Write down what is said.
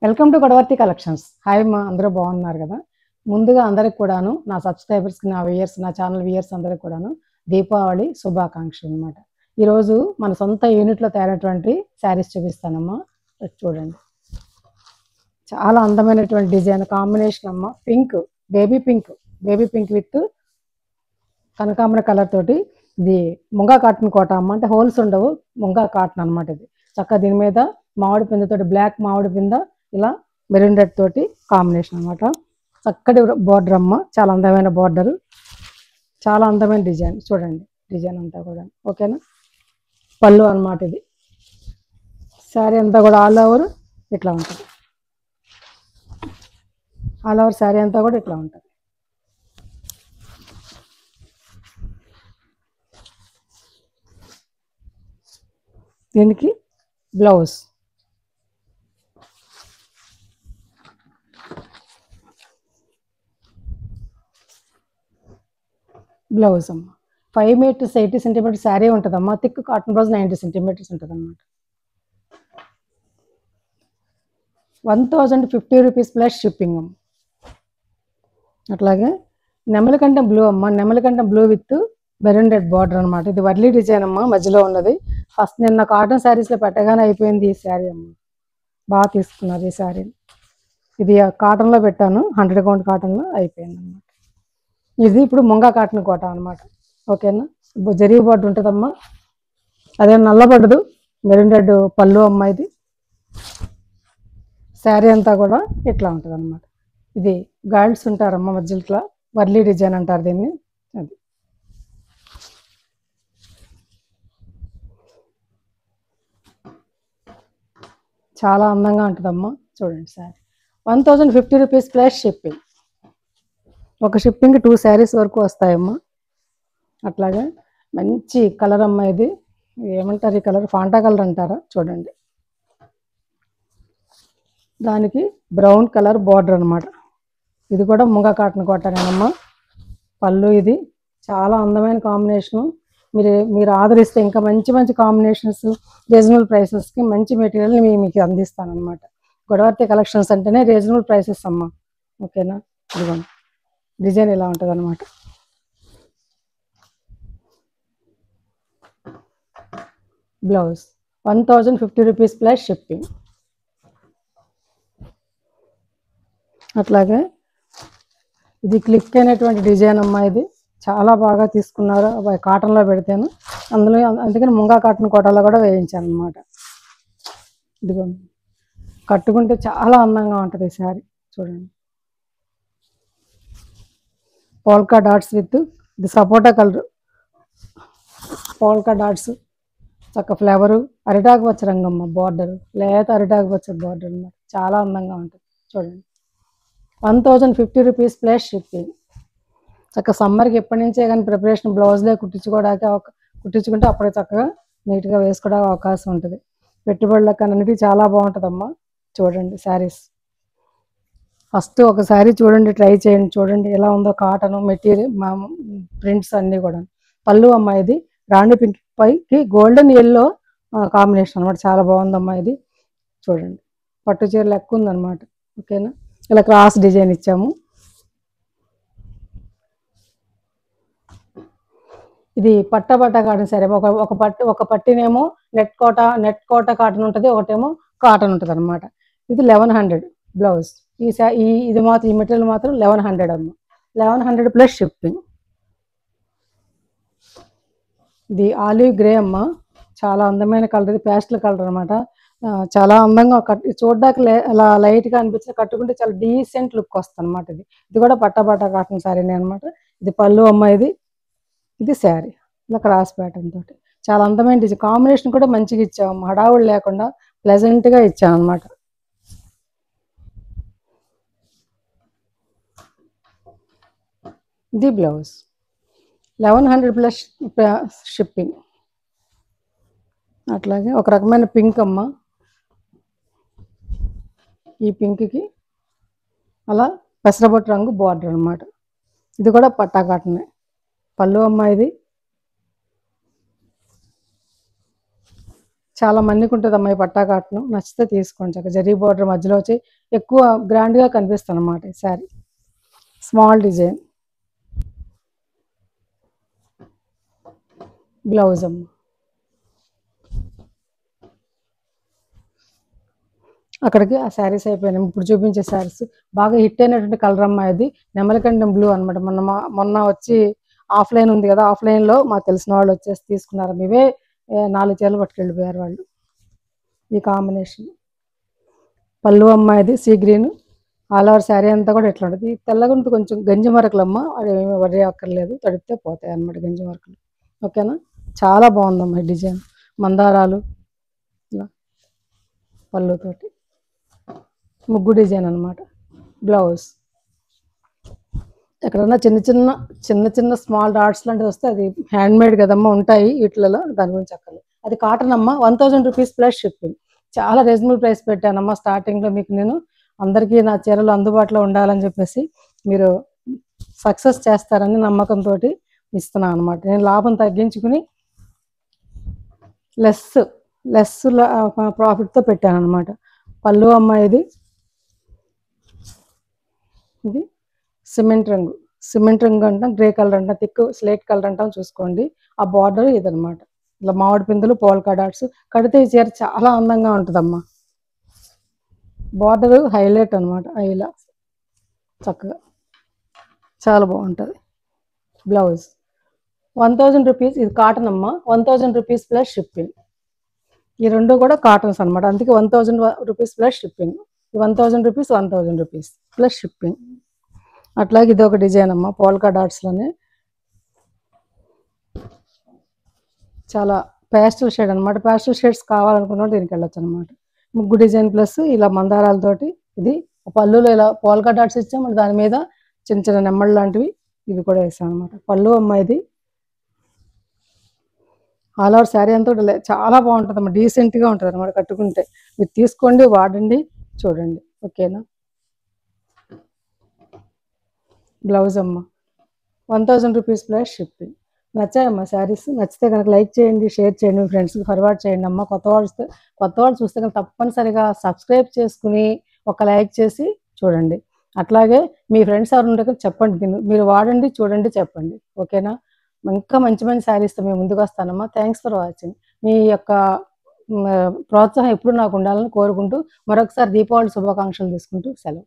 Welcome to Godavarthi collections. Hi అమ్మా, అందరూ బాగున్నారు కదా? ముందుగా అందరికి కూడాను, నా సబ్స్క్రైబర్స్కి, నా వ్యూయర్స్, నా ఛానల్ వ్యూయర్స్ అందరికి కూడాను దీపావళి శుభాకాంక్షలు అనమాట. ఈరోజు మన సొంత యూనిట్లో తయారైనటువంటి శారీస్ చూపిస్తానమ్మా. చూడండి, చాలా అందమైనటువంటి డిజైన్ కాంబినేషన్ అమ్మ. Pink, baby pink, baby pink with కనకాంబర కలర్ తోటి. ఇది ముంగా కాటన్ కోట అమ్మ, అంటే హోల్స్ ఉండవు, ముంగా కాటన్ అనమాట. ఇది చక్కగా దీని మీద మామిడి పిందతోటి, బ్లాక్ మామిడి పింద, ఇలా మెరూన్ రెడ్ తోటి కాంబినేషన్ అనమాట. చక్కటి బోర్డర్ అమ్మ, చాలా అందమైన బోర్డర్, చాలా అందమైన డిజైన్. చూడండి డిజైన్ అంతా కూడా ఓకేనా. పళ్ళు అనమాట ఇది. శారీ అంతా కూడా ఆల్ ఓవర్ ఇట్లా ఉంటుంది. ఆల్ ఓవర్ శారీ అంతా కూడా ఇట్లా ఉంటుంది. దీనికి బ్లౌజ్, బ్లౌజ్ అమ్మ 5 మీటర్స్ 80 సెంటీమీటర్స్ శారీ ఉంటుందమ్మా. థిక్ కాటన్ బ్లౌజ్ 90 సెంటీమీటర్స్ ఉంటుంది అనమాట. 1050 రూపీస్ ప్లస్ షిప్పింగ్ అమ్మ. అట్లాగే నెమలికంఠం బ్లూ అమ్మ, నెమలికంఠం blue with maroon red border అనమాట. ఇది వర్లీ డిజైన్ అమ్మ, మధ్యలో ఉన్నది. ఫస్ట్ నిన్న కాటన్ శారీస్లో పెట్టగానే అయిపోయింది ఈ శారీ అమ్మ. బాగా తీసుకున్నారు ఈ శారీని. ఇది కాటన్లో పెట్టాను, 100 కౌంట్ కాటన్లో అయిపోయింది అనమాట. ఇది ఇప్పుడు ముంగా కాటన్ కోట అనమాట. ఓకేనా. జరీ బార్డర్ ఉంటుందమ్మా, అదే నల్లబడదు. మెరూన్ రెడ్ పళ్ళు అమ్మ. ఇది శారీ అంతా కూడా ఇట్లా ఉంటుంది అనమాట. ఇది గర్ల్స్ ఉంటారమ్మ మధ్యలో, ఇట్లా వర్లీ డిజైన్ అంటారు దీన్ని. అది చాలా అందంగా ఉంటుందమ్మా. చూడండి శారీ 1050 రూపీస్ ప్లస్ షిప్పింగ్. ఒక షిప్పింగ్ 2 శారీస్ వరకు వస్తాయమ్మా. అట్లాగే మంచి కలర్ అమ్మ. ఇది ఏమంటారు ఈ కలర్? ఫాంటా కలర్ అంటారా? చూడండి, దానికి బ్రౌన్ కలర్ బార్డర్ అనమాట. ఇది కూడా ముంగా కాటన్ కోటనేనమ్మా. పళ్ళు ఇది చాలా అందమైన కాంబినేషను. మీరు ఆదరిస్తే ఇంకా మంచి మంచి కాంబినేషన్స్, రీజనబుల్ ప్రైసెస్కి మంచి మెటీరియల్ని మీకు అందిస్తాను అనమాట. గొడవర్తి కలెక్షన్స్ అంటేనే రీజనబుల్ ప్రైసెస్ అమ్మ. ఓకేనా. ఇదిగోండి డిజైన్ ఇలా ఉంటుంది అనమాట. Blouse 1050 rupees plus shipping. అట్లాగే ఇది క్లిక్ అయినటువంటి డిజైన్ అమ్మా. ఇది చాలా బాగా తీసుకున్నారు కాటన్లో పెడితేను. అందుకని ముంగా కాటన్ కోటలో కూడా వేయించాను అనమాట. ఇదిగోండి, కట్టుకుంటే చాలా అందంగా ఉంటుంది ఈ శారీ. చూడండి, పోల్కా డాట్స్ విత్ ఇది సపోటా కలర్, పోల్కా డాట్స్, చక్క ఫ్లేవరు, అరిటాకు పచ్చ రంగమ్మ బార్డర్, లేత అరిటాకు పచ్చ బార్డర్ అన్నమాట. చాలా అందంగా ఉంటుంది. చూడండి, 1050 రూపీస్ ప్లస్ షిప్పింగ్. చక్క సమ్మర్కి ఎప్పటి నుంచే కానీ ప్రిపరేషన్ బ్లౌజ్లే కుట్టించుకుంటే అప్పుడే చక్కగా నీట్గా వేసుకోవడానికి అవకాశం ఉంటుంది. పెట్టుబడులకు అన్నిటికీ చాలా బాగుంటుందమ్మా. చూడండి శారీస్ ఫస్ట్ ఒక శారీ చూడండి, ట్రై చేయండి. చూడండి ఎలా ఉందో కాటన్ మెటీరియల్, మా ప్రింట్స్ అన్నీ కూడా. పళ్ళు అమ్మా ఇది రాణి పింక్ పైకి గోల్డెన్ ఎల్లో కాంబినేషన్ అనమాట. చాలా బాగుందమ్మా ఇది. చూడండి, పట్టు చీర లెక్క ఉందన్నమాట. ఓకేనా. ఇలా క్రాస్ డిజైన్ ఇచ్చాము. ఇది పట్ట కాటన్ సరే. ఒక పట్టినేమో నెట్ కోట కాటన్ ఉంటుంది, ఒకటేమో కాటన్ ఉంటుంది అనమాట. ఇది 1100 బ్లౌజ్. ఇది మాత్రం, ఈ మెటీరియల్ మాత్రం 1100 అమ్మ. 1100 ప్లస్ షిప్పింగ్. ఇది ఆలివ్ గ్రే అమ్మ, చాలా అందమైన కలర్. ఇది పేస్టల్ కలర్ అనమాట. చాలా అందంగా చూడడానికి అలా లైట్గా అనిపించిన, కట్టుకుంటే చాలా డీసెంట్ లుక్ వస్తుంది అనమాట. ఇది కూడా పట్ట కాటన్ శారీనే అనమాట. ఇది పళ్ళు అమ్మ. ఇది శారీ ఇలా క్రాస్ ప్యాటర్న్ తోటి చాలా అందమైన డిజైన్. కాంబినేషన్ కూడా మంచిగా ఇచ్చాము, హడావుడు లేకుండా ప్లెజెంట్గా ఇచ్చాము అనమాట. ఇది బ్లౌజ్ 1100 ప్లస్ షిప్పింగ్. అట్లాగే ఒక రకమైన పింక్ అమ్మ. ఈ పింక్కి అలా పెసరబొట్టు రంగు బార్డర్ అనమాట. ఇది కూడా పట్టా కాటనే. పళ్ళు అమ్మ. ఇది చాలా మందికి ఉంటుందమ్మా ఈ పట్టా కాటన్. నచ్చితే తీసుకోండి. చక్కగా జరీ బోర్డర్ మధ్యలో వచ్చి ఎక్కువ గ్రాండ్గా కనిపిస్తుంది అన్నమాట ఈ శారీ. స్మాల్ డిజైన్ బ్లౌజ్ అమ్మ. అక్కడికి ఆ శారీస్ అయిపోయినాయి. ఇప్పుడు చూపించే శారీస్ బాగా హిట్ అయినటువంటి కలర్ అమ్మా ఇది. నెమలికంఠం బ్లూ అనమాట. మొన్న వచ్చి ఆఫ్లైన్ ఉంది కదా, ఆఫ్లైన్లో మాకు తెలిసిన వాళ్ళు వచ్చేసి తీసుకున్నారు. ఇవే 4 చీరలు పట్టుకెళ్ళిపోయారు వాళ్ళు. ఈ కాంబినేషన్ పళ్ళు అమ్మాయిది sea green. All over sari అంతా కూడా ఎట్లా ఉంటుంది, తెల్లగా ఉంటుంది. కొంచెం గంజి మరకలమ్మ, అది ఏమీ వరి అక్కర్లేదు, తడిపితే పోతాయి అన్నమాట గంజి మరకలు. ఓకేనా, చాలా బాగుందమ్మా ఈ డిజైన్. మందారాలు ఇలా పళ్ళుతోటి ముగ్గు డిజైన్ అనమాట. బ్లౌజ్ ఎక్కడన్నా చిన్న చిన్న స్మాల్ డాట్స్ లాంటివి వస్తే అది హ్యాండ్మేడ్ కదమ్మా, ఉంటాయి వీటిలలో, దాని గురించి అక్కర్లేదు. అది కాటన్ అమ్మ. 1000 రూపీస్ ప్లస్ షిప్పింగ్. చాలా రీజనబుల్ ప్రైస్ పెట్టానమ్మా స్టార్టింగ్లో మీకు. నేను అందరికీ నా చీరలు అందుబాటులో ఉండాలని చెప్పేసి మీరు సక్సెస్ చేస్తారని నమ్మకంతో ఇస్తున్నాను అనమాట. నేను లాభం తగ్గించుకుని లెస్ ప్రాఫిట్తో పెట్టాను అనమాట. పళ్ళు అమ్మ ఇది సిమెంట్ రంగు అంటాం, గ్రే కలర్ అంటాం, థిక్ స్లేట్ కలర్ అంటాం, చూసుకోండి. ఆ బార్డర్ ఇదనమాట. ఇలా మామిడి పిందులు, పోల్కా డాట్స్ కడితే ఈ చీర చాలా అందంగా ఉంటుందమ్మా. బార్డర్ హైలైట్ అనమాట, ఇలా చక్కగా చాలా బాగుంటుంది. Blouse 1000 rupees. ఇది కాటన్ అమ్మ. 1000 రూపీస్ ప్లస్ షిప్పింగ్. ఈ రెండు కూడా కాటన్స్ అనమాట, అందుకే 1000 rupees plus shipping. 1000 rupees 1000 rupees plus shipping. అట్లాగే ఇది ఒక డిజైన్ అమ్మ, పోల్కా డాట్స్లోనే చాలా ప్యాస్టల్ షేడ్ అనమాట. ప్యాస్టల్ షేడ్స్ కావాలనుకున్నప్పుడు దీనికి వెళ్ళొచ్చు అనమాట. ముగ్గు డిజైన్ ప్లస్ ఇలా మందారాలతోటి. ఇది పళ్ళులో ఇలా పోల్కా డాట్స్ ఇచ్చాం, మళ్ళీ దాని మీద చిన్న చిన్న నెమ్మళ్ళు లాంటివి ఇవి కూడా వేసాం అనమాట. పళ్ళు అమ్మ ఇది. ఆల్ ఓవర్ శారీ అంతా చాలా బాగుంటుంది అమ్మ, డీసెంట్గా ఉంటుంది అనమాట కట్టుకుంటే. మీరు తీసుకోండి, వాడండి, చూడండి. ఓకేనా. బ్లౌజ్ అమ్మ 1000 రూపీస్ ప్లస్ షిప్పింగ్. నచ్చాయమ్మా శారీస్? నచ్చితే కనుక లైక్ చేయండి, షేర్ చేయండి, మీ ఫ్రెండ్స్కి ఫార్వర్డ్ చేయండి అమ్మ. కొత్త వాళ్ళు చూస్తే కనుక తప్పనిసరిగా సబ్స్క్రైబ్ చేసుకుని ఒక లైక్ చేసి చూడండి. అట్లాగే మీ ఫ్రెండ్స్ ఎవరు ఉంటే చెప్పండి, మీరు వాడండి, చూడండి, చెప్పండి. ఓకేనా. ఇంకా మంచి శారీస్తో మేము ముందుకు వస్తానమ్మా. Thanks for watching. మీ యొక్క ప్రోత్సాహం ఎప్పుడు నాకు ఉండాలని కోరుకుంటూ మరొకసారి దీపావళి శుభాకాంక్షలు తీసుకుంటూ సెలవు.